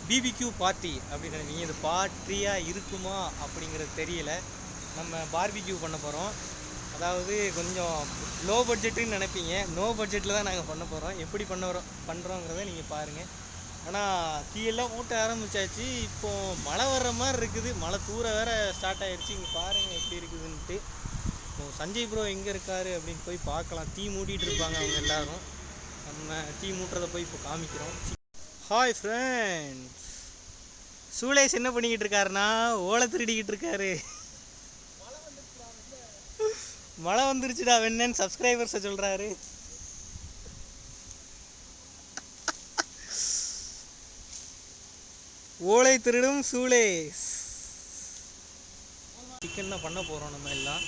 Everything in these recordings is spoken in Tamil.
பிபிக்யூ பார்ட்டி அப்படின்னு நினைக்கிங்க. இது பார்ட்டியாக இருக்குமா அப்படிங்கிறது தெரியல. நம்ம பார்பிக்யூ பண்ண போகிறோம். அதாவது கொஞ்சம் லோ பட்ஜெட்டுன்னு நினைப்பீங்க, நோ பட்ஜெட்டில் தான் நாங்கள் பண்ண போகிறோம். எப்படி பண்ணுறோங்கிறத நீங்கள் பாருங்கள். ஆனால் தீயெல்லாம் மூட்ட ஆரம்பித்தாச்சு. இப்போது மழை வர்ற மாதிரி இருக்குது. மழை தூர வேறு ஸ்டார்ட் ஆகிடுச்சு. இங்கே பாருங்கள் எப்படி இருக்குதுன்ட்டு. சஞ்சய் ப்ரோ எங்கே இருக்காரு அப்படின்னு போய் பார்க்கலாம். தீ மூட்டிகிட்டு இருப்பாங்க அவங்க எல்லோரும். நம்ம தீ மூட்டுறதை போய் இப்போ காமிக்கிறோம். ஹாய் ஃப்ரெண்ட்ஸ், சூலேஷ் என்ன பண்ணிக்கிட்டு இருக்காருன்னா ஓலை திருடிக்கிட்டு இருக்காரு. மழை வந்துருச்சுடா வெண்ணன்னு சப்ஸ்கிரைபர்ஸை சொல்கிறாரு. ஓலை திருடும் சூலேஷ். சிக்கன் தான் பண்ண போகிறோம் நம்ம எல்லாம்.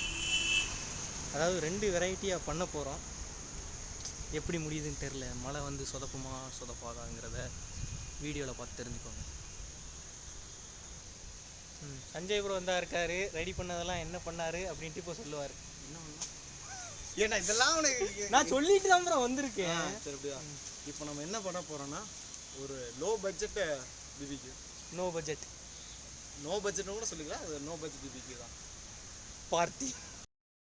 அதாவது 2 வெரைட்டியாக பண்ண போகிறோம். எப்படி முடியுதுன்னு தெரில. மழை வந்து சொதப்புமா சொதப்பாதாங்கிறத வீடியோவில் பார்த்து தெரிஞ்சுக்கோங்க. சஞ்சய் ப்ரோ வந்தா இருக்காரு. ரெடி பண்ணதெல்லாம் என்ன பண்ணாரு அப்படின்ட்டு இப்போ சொல்லுவார். ஏன்னா இதெல்லாம் நான் சொல்லிட்டு தான் ப்ரோ வந்திருக்கேன். சரி அப்படியா? இப்போ நம்ம என்ன பண்ண போகிறோன்னா ஒரு low budget BBQ. No budget கூட சொல்லிக்கலாம். அது நோ பட்ஜெட் பிபிக்யூ தான் பார்ட்டி.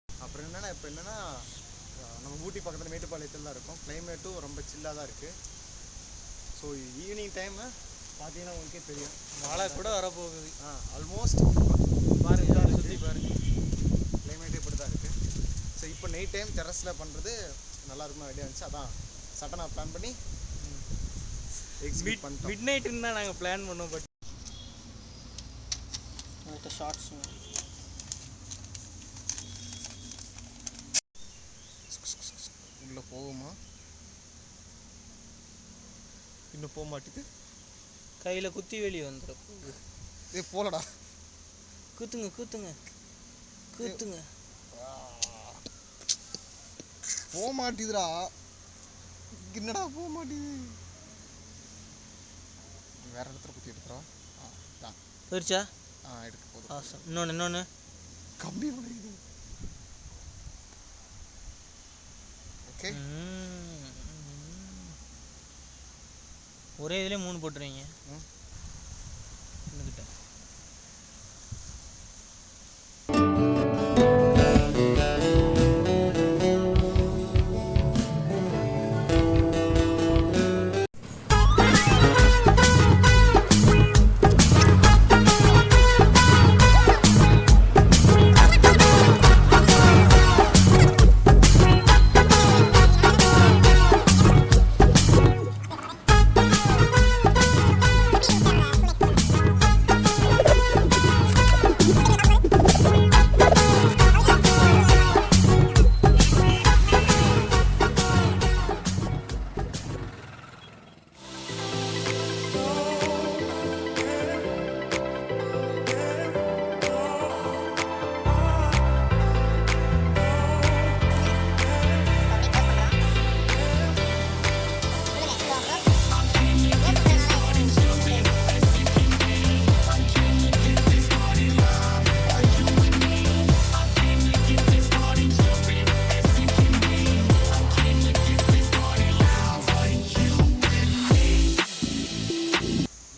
அப்புறம் என்னென்னா இப்போ என்னென்னா நம்ம ஊட்டி பக்கத்தில் மேட்டுப்பாளையத்தில் தான் இருக்கும். கிளைமேட்டும் ரொம்ப சில்லாக தான் இருக்குது. ஸோ ஈவினிங் டைமு பார்த்தீங்கன்னா உங்களுக்கே தெரியும், மழை கூட வரப்போகுது. ஆல்மோஸ்ட் பாருங்கள், சுற்றி பாருங்கள். கிளைமேட்டே இப்படி தான் இருக்குது. ஸோ இப்போ நைட் டைம் டெரஸில் பண்ணுறது நல்லாயிருக்குமா ஐடியா இருந்துச்சு. அதான் சட்டனாக பிளான் பண்ணி எக்ஸிக்யூட் பண்ணிட்டோம். மிட் நைட்டுன்னு தான் நாங்கள் பிளான் பண்ணோம். பட் ஷார்ட்ஸ் உள்ளே போகுமா? இன்னும் போக மாட்டேது. கையில் குத்தி வெளியே வந்துடும். போலடா. கூத்துங்க போக மாட்டேதுடா. என்னடா போக மாட்டேது? வேற இடத்துல குத்தி எடுத்துறா. போயிடுச்சா? எடுக்க போதும். இன்னொன்று கம்பி வளையுது. ஓகே, ஒரே இதுலேயே 3 போட்டுருவீங்க. இன்னுக்கிட்ட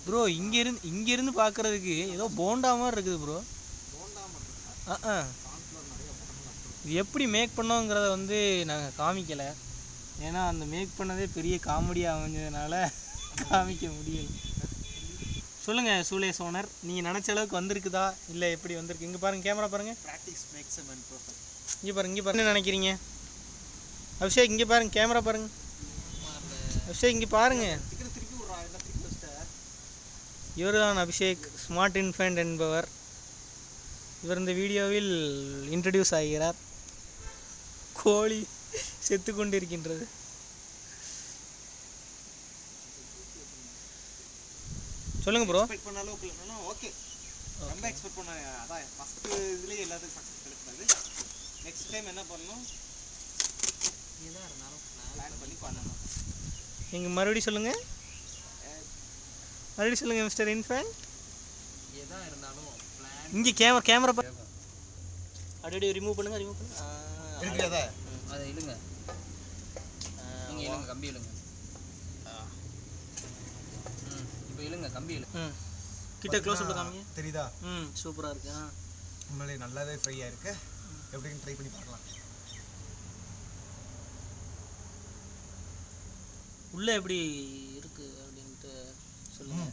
ப்ரோ இங்கேருந்து பார்க்குறதுக்கு ஏதோ போண்டா மாதிரி இருக்குது ப்ரோ. இது எப்படி மேக் பண்ணோங்கிறத வந்து நாங்கள் காமிக்கலை. ஏன்னா அந்த மேக் பண்ணதே பெரிய காமெடியாக அமைஞ்சதுனால காமிக்க முடியல. சொல்லுங்கள் சூலேஷ் ஓனர், நீங்கள் நினச்ச அளவுக்கு வந்திருக்குதா இல்லை எப்படி வந்திருக்கு? இங்கே பாருங்கள், கேமரா பாருங்கள். Practice makes a man perfect. இங்கே பாருங்க என்ன நினைக்கிறீங்க? அபிஷேக் இங்கே பாருங்கள், கேமரா பாருங்கள். அபிஷேக் இங்கே பாருங்கள். இவர் தான் அபிஷேக், ஸ்மார்ட் இன்ஃபென்ட் என்பவர். இவர் இந்த வீடியோவில் இன்ட்ரடியூஸ் ஆகிறார். கோழி செத்து கொண்டிருக்கின்றது. சொல்லுங்க ப்ரோ. எக்ஸ்பெக்ட் பண்ண அளவுக்கு இல்லைனா ஓகே. ரொம்ப எக்ஸ்பெக்ட் பண்ண அதான் ஃபர்ஸ்ட் இதுலயே எல்லாத்துக்கும் சக்சஸ் கிடைச்சது. நெக்ஸ்ட் டைம் என்ன பண்ணனும்? இதா இருந்தாலும் பிளான் பண்ணி பண்ணணும். நீங்க மறுபடியும் சொல்லுங்க. Mister infant. எதா இருந்தாலும் பிளான். இங்க கேமரா அப்படியே ரிமூவ் பண்ணுங்க. இருக்குதா? அதை இழுங்க. நீங்க இழுங்க, கம்பி இழுங்க. இப்போ இழுங்க கம்பி இழு. ம் கிட்ட க்ளோஸ் அப் காமிங்க. தெரியுதா? சூப்பராக இருக்கு. உண்மையிலே நல்லாவே ஃப்ரை ஆயிருக்கு. எப்படின்னு ட்ரை பண்ணி பார்க்கலாம். உள்ளே எப்படி இருக்கு அப்படின்ட்டு சொல்லுங்க.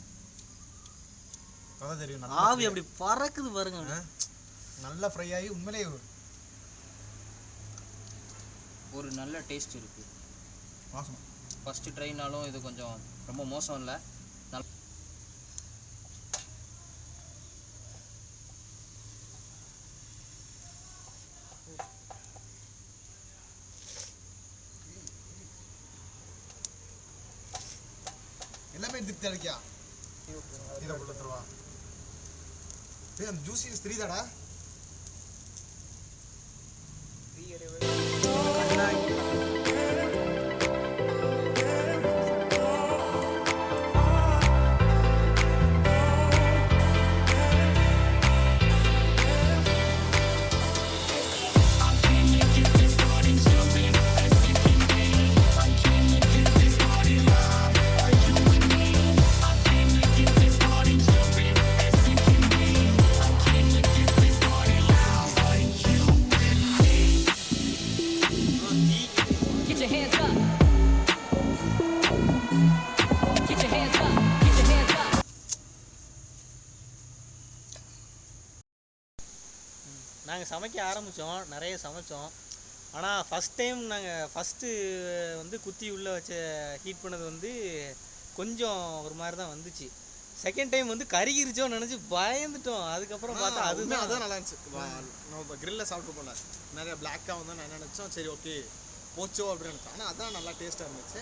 அதான் தெரியும். ஆவி அப்படி பறக்குது பாருங்க. நல்லா ஃப்ரை ஆகி உண்மையிலே ஒரு நல்ல டேஸ்ட் இருக்கு. வாசம் ஃபர்ஸ்ட் ட்ரைனாலும் இது கொஞ்சம் ரொம்ப மோசம் இல்லை. எல்லாமே திருப்தி அடிக்கா. இதை உள்ள தருவா. அந்த juiciness தெரியுதாடா? Get your hands up. Get your hands up. Get your hands up. நாங்கள் சமைக்க ஆரம்பித்தோம், நிறைய சமைச்சோம். ஆனால் ஃபஸ்ட் டைம் நாங்கள் வந்து குத்தி உள்ளே வச்ச ஹீட் பண்ணது வந்து கொஞ்சம் ஒரு மாதிரி தான் வந்துச்சு. செகண்ட் டைம் வந்து கருகிருச்சோன்னு நினச்சி பயந்துட்டோம். அதுக்கப்புறம் பார்த்தா அதான் நல்லா இருந்துச்சு. நம்ம கிரில்ல சாப்பிட்டு போல நிறைய பிளாக்காக வந்து நான் நினைச்சோம் சரி ஓகே போச்சோ அப்படின்னு நினைச்சோம். ஆனால் அதான் நல்லா டேஸ்ட்டாக இருந்துச்சு.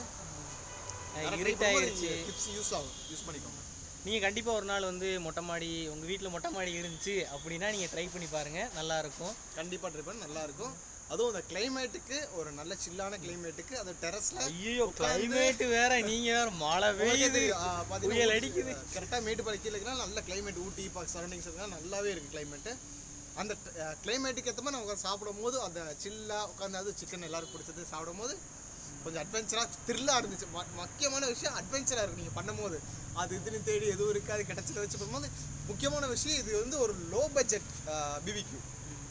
இருட்டாயிருச்சு. டிப்ஸ் யூஸ் பண்ணிக்கோங்க. நீங்கள் கண்டிப்பாக ஒரு நாள் வந்து மொட்டை மாடி, உங்கள் வீட்டில் மொட்டை மாடி இருந்துச்சு அப்படின்னா நீங்கள் ட்ரை பண்ணி பாருங்கள், நல்லாயிருக்கும். கண்டிப்பாக ட்ரை பண்ண நல்லாயிருக்கும். அதுவும் அந்த கிளைமேட்டுக்கு ஒரு நல்ல சில்லான கிளைமேட்டுக்கு அந்த டெரஸ்ல ஐயோ கிளைமேட் வேற, நீங்க வேற மழை பெய்யுது, புயல் அடிக்குது. கரெக்டாக மேட்டுப்பாளையம் கீழே இருக்குன்னா நல்ல கிளைமேட். ஊட்டி பார்க் சரௌண்டிங்ஸ் இருக்குன்னா நல்லாவே இருக்குது கிளைமேட்டு. அந்த கிளைமேட்டுக்கு ஏற்ற மாதிரி நம்ம சாப்பிடும் போது அந்த சில்லாக உட்காந்து, அது சிக்கன் எல்லாருக்கும் பிடிச்சது சாப்பிடும் போது கொஞ்சம் அட்வென்ச்சராக த்ரில்லாக இருந்துச்சு. முக்கியமான விஷயம் அட்வென்ச்சராக இருக்குது நீங்கள் பண்ணும்போது. அது இதுன்னு தேடி எதுவும் இருக்காது, கிடச்சதை வச்சு பண்ணும்போது முக்கியமான விஷயம் இது வந்து ஒரு லோ பட்ஜெட் பிபிக்யூ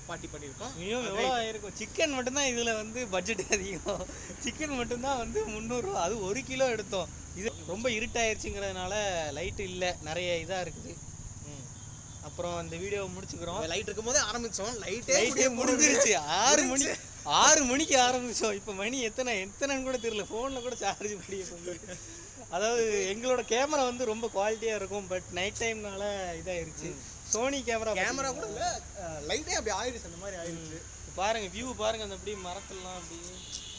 பார்ட்டி பண்ணியிருக்கோம். மினிமம் எவ்வளோ ஆயிருக்கும்? சிக்கன் மட்டும்தான் இதில் வந்து பட்ஜெட் அதிகம். சிக்கன் மட்டும்தான் வந்து 300 ரூபா, அது 1 கிலோ எடுத்தோம். இது ரொம்ப இருட்டாயிருச்சுங்கிறதுனால லைட்டு இல்லை, நிறைய இதாக இருக்குது. அப்புறம் இந்த வீடியோவை முடிச்சுக்கிறோம். லைட் இருக்கும்போது ஆரம்பித்தோம், லைட்டே முடிஞ்சிருச்சு. 6 மணிக்கு ஆரம்பித்தோம். இப்போ மணி எத்தனைன்னு கூட தெரியல, ஃபோனில் கூட சார்ஜ் பண்ணி. அதாவது எங்களோட கேமரா வந்து ரொம்ப குவாலிட்டியாக இருக்கும், பட் நைட் டைம்னால இதாகிருச்சு. சோனி கேமரா கூட இல்லை, லைட்டே அப்படி ஆயிடுச்சு, அந்த மாதிரி ஆயிடுச்சு. பாருங்க வியூ பாருங்க, அந்த அப்படியே மரத்துலாம் அப்படி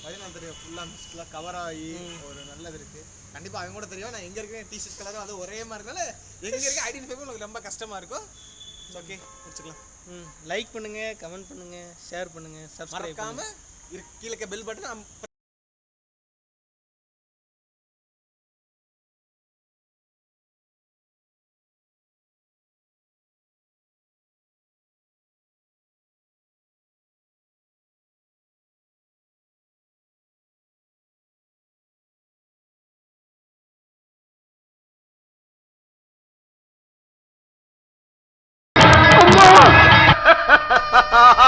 பதினாலு தெரியும் ஃபுல்லாக கவர் ஆகி ஒரு நல்லது இருக்குது. கண்டிப்பாக அவங்க கூட தெரியும். நான் எங்கே இருக்கேன் டிஷர்ட் கலரும் அது ஒரே மாதிரி இருந்தாலும் எங்கே இருக்க ஐடென்டிஃபை பண்ண உங்களுக்கு ரொம்ப கஷ்டமாக இருக்கும். ஓகே முடிச்சுக்கலாம். லைக் பண்ணுங்க, கமெண்ட் பண்ணுங்க, ஷேர் பண்ணுங்க, சப்ஸ்கிரைப் மறக்காம கீழே bell button ha ha ha